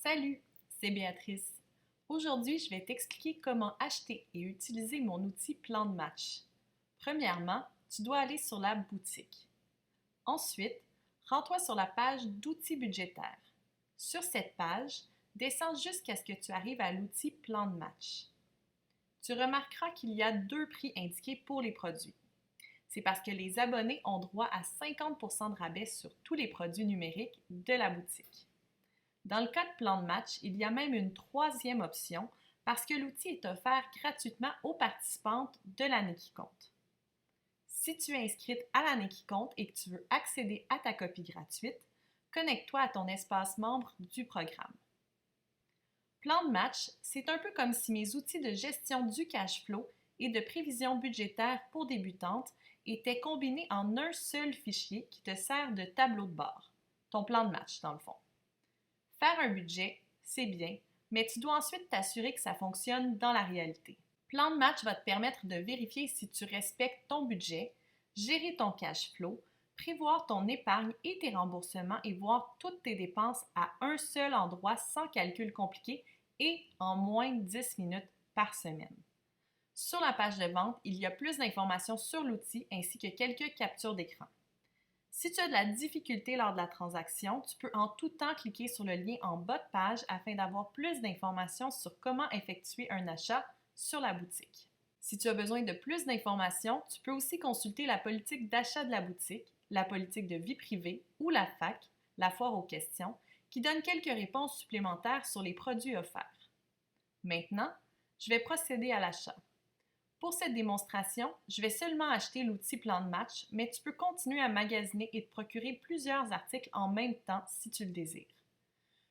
Salut, c'est Béatrice. Aujourd'hui, je vais t'expliquer comment acheter et utiliser mon outil Plan de match. Premièrement, tu dois aller sur la boutique. Ensuite, rends-toi sur la page d'outils budgétaires. Sur cette page, descends jusqu'à ce que tu arrives à l'outil Plan de match. Tu remarqueras qu'il y a deux prix indiqués pour les produits. C'est parce que les abonnés ont droit à 50% de rabais sur tous les produits numériques de la boutique. Dans le cas de Plan de match, il y a même une troisième option parce que l'outil est offert gratuitement aux participantes de l'année qui compte. Si tu es inscrite à l'année qui compte et que tu veux accéder à ta copie gratuite, connecte-toi à ton espace membre du programme. Plan de match, c'est un peu comme si mes outils de gestion du cash flow et de prévision budgétaire pour débutantes étaient combinés en un seul fichier qui te sert de tableau de bord, ton plan de match dans le fond. Faire un budget, c'est bien, mais tu dois ensuite t'assurer que ça fonctionne dans la réalité. Plan de match va te permettre de vérifier si tu respectes ton budget, gérer ton cash flow, prévoir ton épargne et tes remboursements et voir toutes tes dépenses à un seul endroit sans calcul compliqué et en moins de 10 minutes par semaine. Sur la page de vente, il y a plus d'informations sur l'outil ainsi que quelques captures d'écran. Si tu as de la difficulté lors de la transaction, tu peux en tout temps cliquer sur le lien en bas de page afin d'avoir plus d'informations sur comment effectuer un achat sur la boutique. Si tu as besoin de plus d'informations, tu peux aussi consulter la politique d'achat de la boutique, la politique de vie privée ou la FAQ, la foire aux questions, qui donne quelques réponses supplémentaires sur les produits offerts. Maintenant, je vais procéder à l'achat. Pour cette démonstration, je vais seulement acheter l'outil Plan de match, mais tu peux continuer à magasiner et te procurer plusieurs articles en même temps si tu le désires.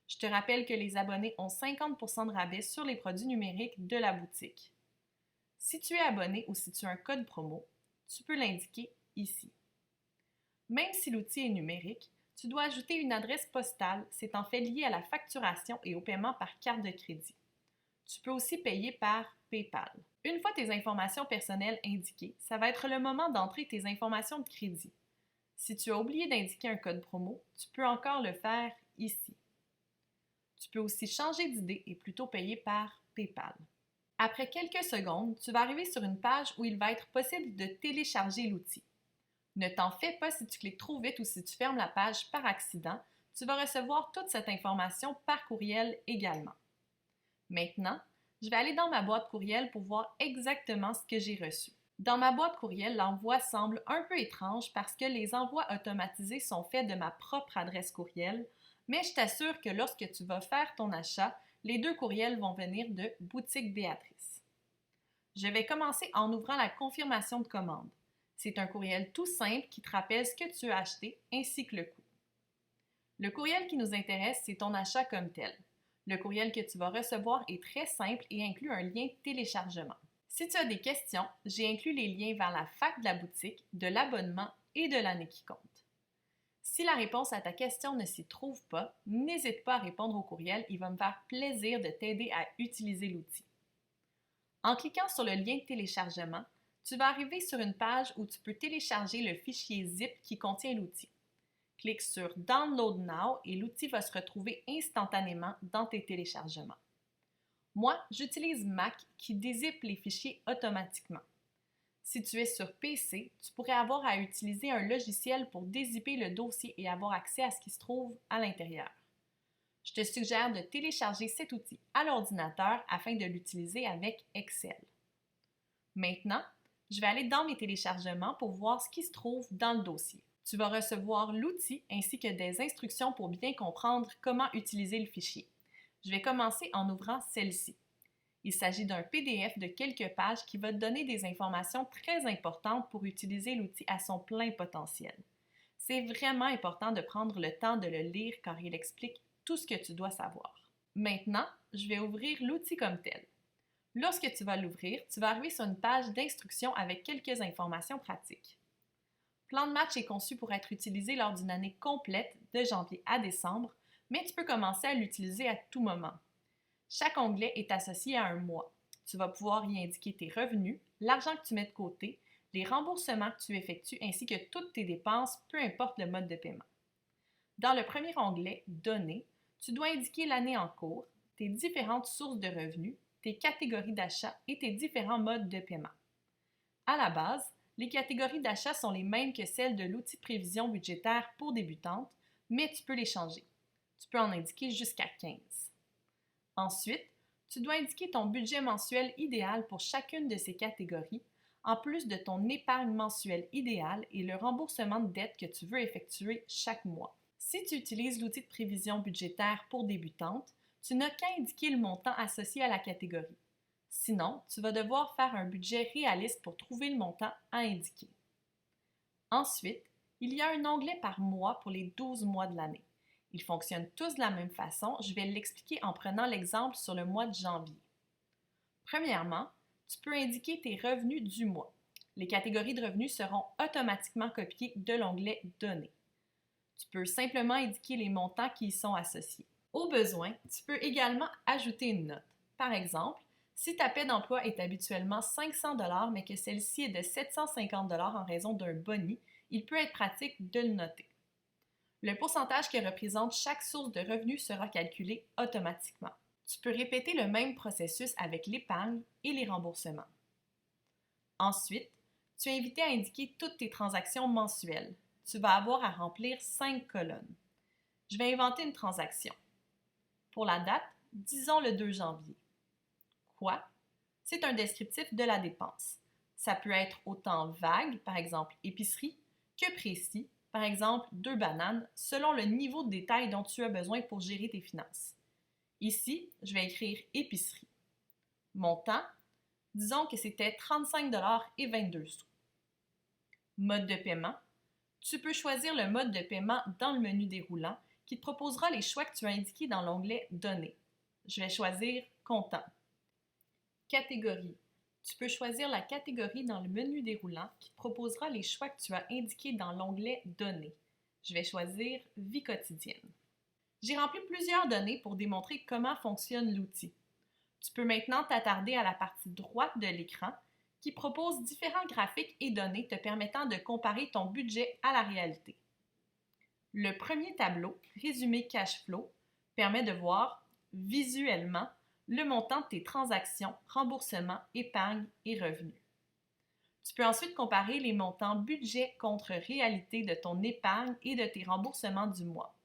Je te rappelle que les abonnés ont 50% de rabais sur les produits numériques de la boutique. Si tu es abonné ou si tu as un code promo, tu peux l'indiquer ici. Même si l'outil est numérique, tu dois ajouter une adresse postale, c'est en fait lié à la facturation et au paiement par carte de crédit. Tu peux aussi payer par PayPal. Une fois tes informations personnelles indiquées, ça va être le moment d'entrer tes informations de crédit. Si tu as oublié d'indiquer un code promo, tu peux encore le faire ici. Tu peux aussi changer d'idée et plutôt payer par PayPal. Après quelques secondes, tu vas arriver sur une page où il va être possible de télécharger l'outil. Ne t'en fais pas si tu cliques trop vite ou si tu fermes la page par accident, tu vas recevoir toute cette information par courriel également. Maintenant, je vais aller dans ma boîte courriel pour voir exactement ce que j'ai reçu. Dans ma boîte courriel, l'envoi semble un peu étrange parce que les envois automatisés sont faits de ma propre adresse courriel, mais je t'assure que lorsque tu vas faire ton achat, les deux courriels vont venir de Boutique Béatrice. Je vais commencer en ouvrant la confirmation de commande. C'est un courriel tout simple qui te rappelle ce que tu as acheté ainsi que le coût. Le courriel qui nous intéresse, c'est ton achat comme tel. Le courriel que tu vas recevoir est très simple et inclut un lien de téléchargement. Si tu as des questions, j'ai inclus les liens vers la FAQ de la boutique, de l'abonnement et de l'année qui compte. Si la réponse à ta question ne s'y trouve pas, n'hésite pas à répondre au courriel, il va me faire plaisir de t'aider à utiliser l'outil. En cliquant sur le lien de téléchargement, tu vas arriver sur une page où tu peux télécharger le fichier zip qui contient l'outil. Clique sur Download Now et l'outil va se retrouver instantanément dans tes téléchargements. Moi, j'utilise Mac qui dézippe les fichiers automatiquement. Si tu es sur PC, tu pourrais avoir à utiliser un logiciel pour dézipper le dossier et avoir accès à ce qui se trouve à l'intérieur. Je te suggère de télécharger cet outil à l'ordinateur afin de l'utiliser avec Excel. Maintenant, je vais aller dans mes téléchargements pour voir ce qui se trouve dans le dossier. Tu vas recevoir l'outil ainsi que des instructions pour bien comprendre comment utiliser le fichier. Je vais commencer en ouvrant celle-ci. Il s'agit d'un PDF de quelques pages qui va te donner des informations très importantes pour utiliser l'outil à son plein potentiel. C'est vraiment important de prendre le temps de le lire car il explique tout ce que tu dois savoir. Maintenant, je vais ouvrir l'outil comme tel. Lorsque tu vas l'ouvrir, tu vas arriver sur une page d'instructions avec quelques informations pratiques. Plan de match est conçu pour être utilisé lors d'une année complète de janvier à décembre, mais tu peux commencer à l'utiliser à tout moment. Chaque onglet est associé à un mois. Tu vas pouvoir y indiquer tes revenus, l'argent que tu mets de côté, les remboursements que tu effectues ainsi que toutes tes dépenses, peu importe le mode de paiement. Dans le premier onglet « Données », tu dois indiquer l'année en cours, tes différentes sources de revenus, tes catégories d'achat et tes différents modes de paiement. À la base, les catégories d'achat sont les mêmes que celles de l'outil de prévision budgétaire pour débutantes, mais tu peux les changer. Tu peux en indiquer jusqu'à 15. Ensuite, tu dois indiquer ton budget mensuel idéal pour chacune de ces catégories, en plus de ton épargne mensuelle idéale et le remboursement de dettes que tu veux effectuer chaque mois. Si tu utilises l'outil de prévision budgétaire pour débutantes, tu n'as qu'à indiquer le montant associé à la catégorie. Sinon, tu vas devoir faire un budget réaliste pour trouver le montant à indiquer. Ensuite, il y a un onglet par mois pour les 12 mois de l'année. Ils fonctionnent tous de la même façon. Je vais l'expliquer en prenant l'exemple sur le mois de janvier. Premièrement, tu peux indiquer tes revenus du mois. Les catégories de revenus seront automatiquement copiées de l'onglet Données. Tu peux simplement indiquer les montants qui y sont associés. Au besoin, tu peux également ajouter une note. Par exemple, si ta paie d'emploi est habituellement 500 $ mais que celle-ci est de 750 $ en raison d'un boni, il peut être pratique de le noter. Le pourcentage que représente chaque source de revenus sera calculé automatiquement. Tu peux répéter le même processus avec l'épargne et les remboursements. Ensuite, tu es invité à indiquer toutes tes transactions mensuelles. Tu vas avoir à remplir 5 colonnes. Je vais inventer une transaction. Pour la date, disons le 2 janvier. Quoi? C'est un descriptif de la dépense. Ça peut être autant vague, par exemple épicerie, que précis, par exemple 2 bananes, selon le niveau de détail dont tu as besoin pour gérer tes finances. Ici, je vais écrire épicerie. Montant, disons que c'était 35 $ et 22 sous. Mode de paiement, tu peux choisir le mode de paiement dans le menu déroulant qui te proposera les choix que tu as indiqués dans l'onglet Données. Je vais choisir Comptant. Catégorie. Tu peux choisir la catégorie dans le menu déroulant qui te proposera les choix que tu as indiqués dans l'onglet Données. Je vais choisir Vie quotidienne. J'ai rempli plusieurs données pour démontrer comment fonctionne l'outil. Tu peux maintenant t'attarder à la partie droite de l'écran qui propose différents graphiques et données te permettant de comparer ton budget à la réalité. Le premier tableau, Résumé cash flow, permet de voir visuellement le montant de tes transactions, remboursements, épargne et revenus. Tu peux ensuite comparer les montants budget contre réalité de ton épargne et de tes remboursements du mois.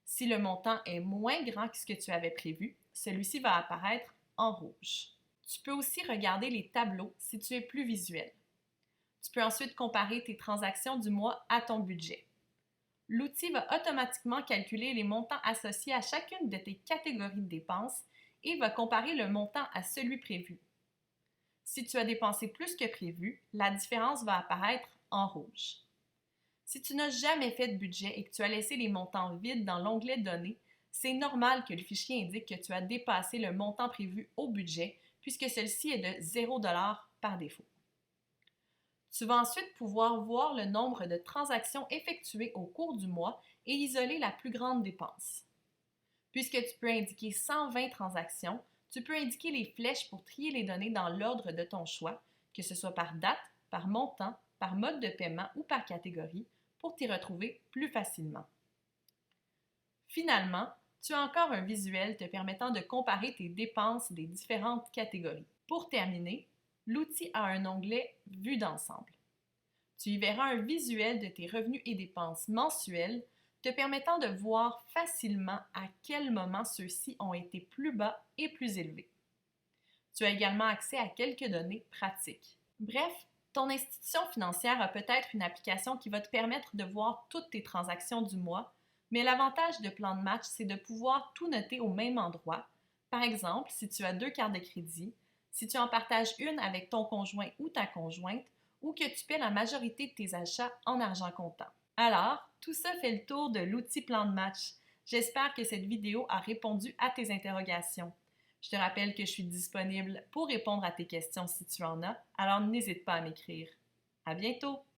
Si le montant est moins grand que ce que tu avais prévu, celui-ci va apparaître en rouge. Tu peux aussi regarder les tableaux si tu es plus visuel. Tu peux ensuite comparer tes transactions du mois à ton budget. L'outil va automatiquement calculer les montants associés à chacune de tes catégories de dépenses et va comparer le montant à celui prévu. Si tu as dépensé plus que prévu, la différence va apparaître en rouge. Si tu n'as jamais fait de budget et que tu as laissé les montants vides dans l'onglet Données, c'est normal que le fichier indique que tu as dépassé le montant prévu au budget puisque celui-ci est de 0 $ par défaut. Tu vas ensuite pouvoir voir le nombre de transactions effectuées au cours du mois et isoler la plus grande dépense. Puisque tu peux indiquer 120 transactions, tu peux indiquer les flèches pour trier les données dans l'ordre de ton choix, que ce soit par date, par montant, par mode de paiement ou par catégorie, pour t'y retrouver plus facilement. Finalement, tu as encore un visuel te permettant de comparer tes dépenses des différentes catégories. Pour terminer, l'outil a un onglet Vue d'ensemble. Tu y verras un visuel de tes revenus et dépenses mensuels te permettant de voir facilement à quel moment ceux-ci ont été plus bas et plus élevés. Tu as également accès à quelques données pratiques. Bref, ton institution financière a peut-être une application qui va te permettre de voir toutes tes transactions du mois, mais l'avantage de Plan de match, c'est de pouvoir tout noter au même endroit. Par exemple, si tu as 2 cartes de crédit, si tu en partages une avec ton conjoint ou ta conjointe, ou que tu paies la majorité de tes achats en argent comptant. Alors, tout ça fait le tour de l'outil Plan de match. J'espère que cette vidéo a répondu à tes interrogations. Je te rappelle que je suis disponible pour répondre à tes questions si tu en as, alors n'hésite pas à m'écrire. À bientôt!